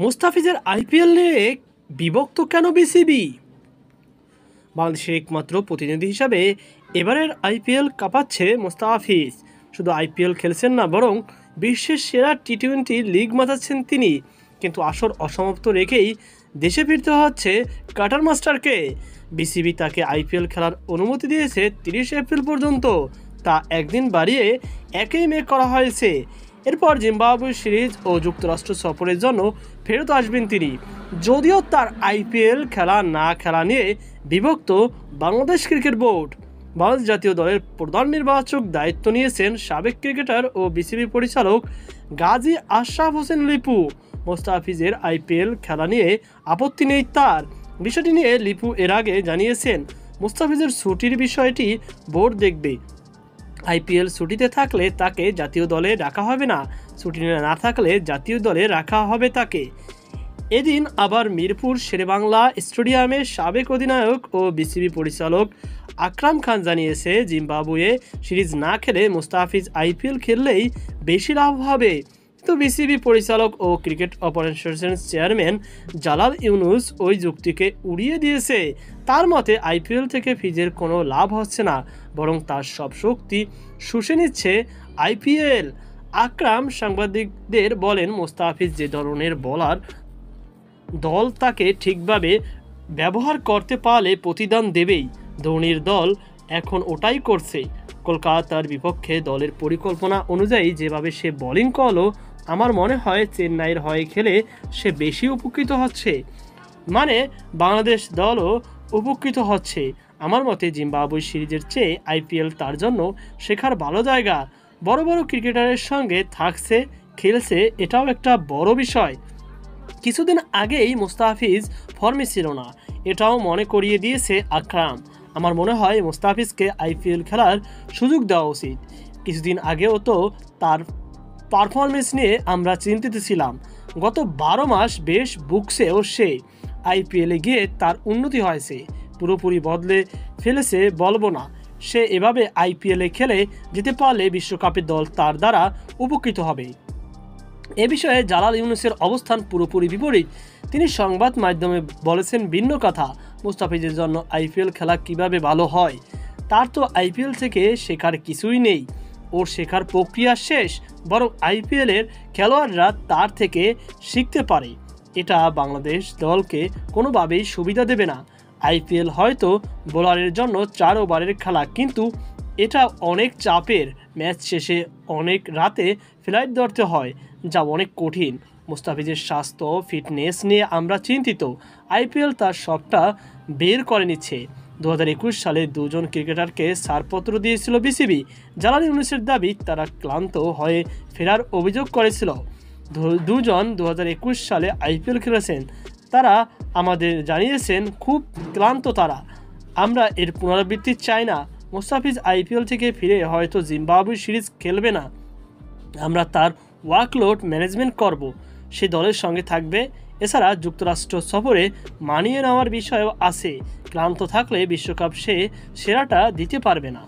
মুস্তাফিজের আইপিএল নিয়ে বিভক্ত কেন বিসিবি? বাংলাদেশের একমাত্র প্রতিনিধি হিসাবে এবারের আইপিএল কাঁপাচ্ছে মুস্তাফিজ। শুধু আইপিএল খেলছেন না, বরং বিশ্বের সেরা টি-20 লিগ মাতাচ্ছেন তিনি। কিন্তু আসর অসমাপ্ত রেখেই দেশে ফিরতে হচ্ছে কাটার মাস্টারকে। বিসিবি তাকে আইপিএল খেলার অনুমতি দিয়েছে 30 এপ্রিল পর্যন্ত, তা একদিন বাড়িয়ে 1 মে করা হয়েছে। এরপর জিম্বাবুয়ে সিরিজ ও যুক্তরাষ্ট্র সফরের জন্য ফেরত আসবেন তিনি। যদিও তার আইপিএল খেলা না খেলা নিয়ে বিভক্ত বাংলাদেশ ক্রিকেট বোর্ড। বাংলাদেশ জাতীয় দলের প্রধান নির্বাচক দায়িত্ব নিয়েছেন সাবেক ক্রিকেটার ও বিসিবি পরিচালক গাজী আশরাফ হোসেন লিপু। মুস্তাফিজের আইপিএল খেলা নিয়ে আপত্তি নেই তার। বিষয়টি নিয়ে লিপু এর আগে জানিয়েছেন, মুস্তাফিজের ছুটির বিষয়টি বোর্ড দেখবে। আইপিএল ছুটিতে থাকলে তাকে জাতীয় দলে রাখা হবে না, ছুটি না থাকলে জাতীয় দলে রাখা হবে তাকে। এদিন আবার মিরপুর শেরেবাংলা স্টেডিয়ামে সাবেক অধিনায়ক ও বিসিবি পরিচালক আকরাম খান জানিয়েছে, জিম্বাবুয়ে সিরিজ না খেলে মুস্তাফিজ আইপিএল খেললেই বেশি লাভ হবে। তো বিসিবি পরিচালক ও cricket operations chairman Jalal Yunus ওই যুক্তিকে উড়িয়ে দিয়েছে। তার মতে আইপিএল থেকে ফিজের কোনো লাভ হচ্ছে না, বরং তার সব শক্তি শুষে নিচ্ছে আইপিএল। আকরাম সাংবাদিকদের বলেন, মুস্তাফিজ যে ধরনের বোলার, দল তাকে ঠিকভাবে ব্যবহার করতে পারলে প্রতিদান দেবেই। ধোনির দল এখন ওটাই করছে। কলকাতার বিপক্ষে দলের পরিকল্পনা অনুযায়ী যেভাবে সে বোলিং করলো, আমার মনে হয় চেন্নাইয়ের হয়ে খেলে সে বেশি উপকৃত হচ্ছে। মানে বাংলাদেশ দলও উপকৃত হচ্ছে। আমার মতে জিম্বাবুয়ে সিরিজের চেয়ে আইপিএল তার জন্য শেখার ভালো জায়গা। বড় বড় ক্রিকেটারের সঙ্গে থাকছে, খেলছে, এটাও একটা বড় বিষয়। কিছুদিন আগেই মুস্তাফিজ ফর্মে ছিল না, এটাও মনে করিয়ে দিয়েছে আকরাম। আমার মনে হয় মুস্তাফিজকে আইপিএল খেলার সুযোগ দেওয়া উচিত। কিছুদিন আগেও তো তার পারফরমেন্স নিয়ে আমরা চিন্তিত ছিলাম। গত 12 মাস বেশ বুকছেও সে। আইপিএলে গিয়ে তার উন্নতি হয়েছে, পুরোপুরি বদলে ফেলেছে বলবো না। সে এভাবে আইপিএলে খেলে যেতে পারলে বিশ্বকাপের দল তার দ্বারা উপকৃত হবে। এ বিষয়ে জালাল ইউনুসের অবস্থান পুরোপুরি বিপরীত। তিনি সংবাদ মাধ্যমে বলেছেন ভিন্ন কথা। মুস্তাফিজের জন্য আইপিএল খেলা কিভাবে ভালো হয়, তার তো আইপিএল থেকে শেখার কিছুই নেই। ওর শেখার প্রক্রিয়া শেষ, বরং আইপিএলের খেলোয়াড়রা তার থেকে শিখতে পারে। এটা বাংলাদেশ দলকে কোনোভাবেই সুবিধা দেবে না। আইপিএল হয়তো বোলারের জন্য 4 ওভারের খেলা, কিন্তু এটা অনেক চাপের। ম্যাচ শেষে অনেক রাতে ফ্লাইট ধরতে হয়, যা অনেক কঠিন। মুস্তাফিজের স্বাস্থ্য ফিটনেস নিয়ে আমরা চিন্তিত। আইপিএল তার সবটা বের করে নিচ্ছে। 2021 সালে 2 জন ক্রিকেটারকে ছাড়পত্র দিয়েছিল বিসিবি। জালাল ইউনুসের দাবি, তারা ক্লান্ত হয়ে ফেরার অভিযোগ করেছিল। 2 জন 2021 সালে আইপিএল খেলেছেন, তারা আমাদের জানিয়েছেন খুব ক্লান্ত তারা। আমরা এর পুনরাবৃত্তি চাই না। মুস্তাফিজ আইপিএল থেকে ফিরে হয়তো জিম্বাবুয়ে সিরিজ খেলবে না, আমরা তার ওয়ার্কলোড ম্যানেজমেন্ট করব। সে দলের সঙ্গে থাকবে। এছাড়া যুক্তরাষ্ট্র সফরে মানিয়ে নেওয়ার বিষয়ও আছে। ক্লান্ত থাকলে বিশ্বকাপ সে সেরাটা দিতে পারবে না।